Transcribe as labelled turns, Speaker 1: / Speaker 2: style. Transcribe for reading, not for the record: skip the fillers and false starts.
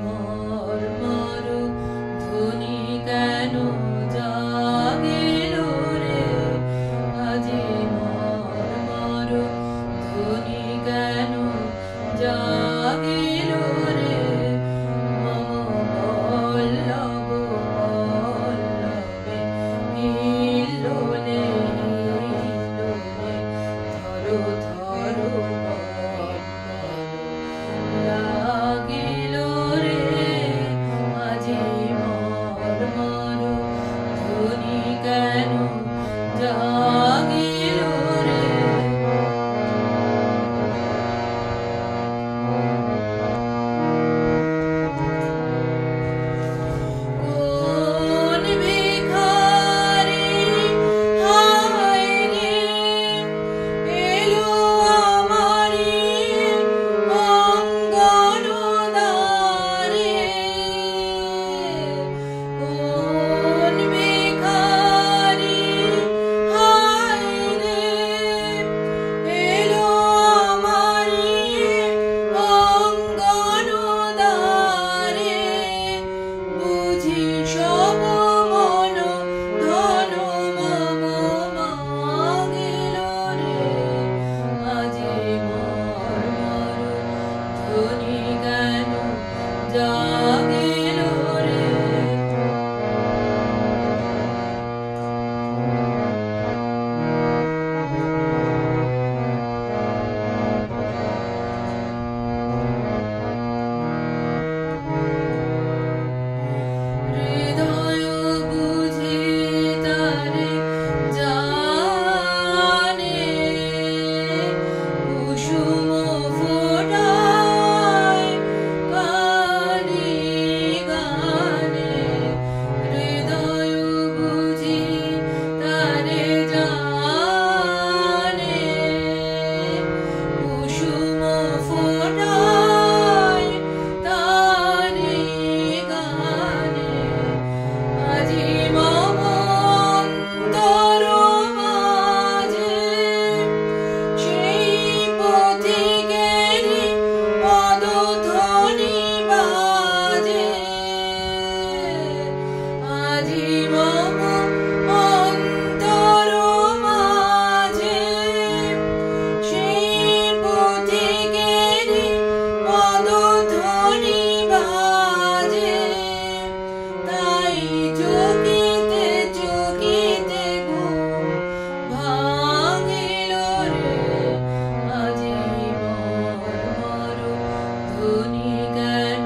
Speaker 1: মর্মর ধ্বনি কেন জাগিল রে, আজি মর্মর ধ্বনি কেন জাগিল রে, মম বল্লভ বল্লভে হিল্লোলে হিল্লোলে, ধরো ধরো লাগিল রে, আজি মর্মর ধ্বনি কেন জাগিল রে। কোন ভিখারি হায় রে, এলো আমারি অঙ্গন দ্বারে, কোন ভিখারি হায় রে, এলো আমারি অঙ্গন দ্বারে, বুঝি সব মন ধন মম মাগিল রে, আজি মর্মর ধ্বনি কেন জাগিল রে। হৃদয় বুঝি তারে জানে, কুসুম ফোটায় কালি গানে, হৃদয় বুঝি তারে জানে, কুসুম ফোটায় তারি গানে, আজি মম অন্তর মাঝে সেই পথিকেরই পদধ্বনি বাজে, আজি মম অন্তর মাঝে সেই পথিকেরই পদধ্বনি বাজে, তাই চকিতে চকিতে ঘুম ভাঙিল রে, আজি মর্মর ধ্বনি কেন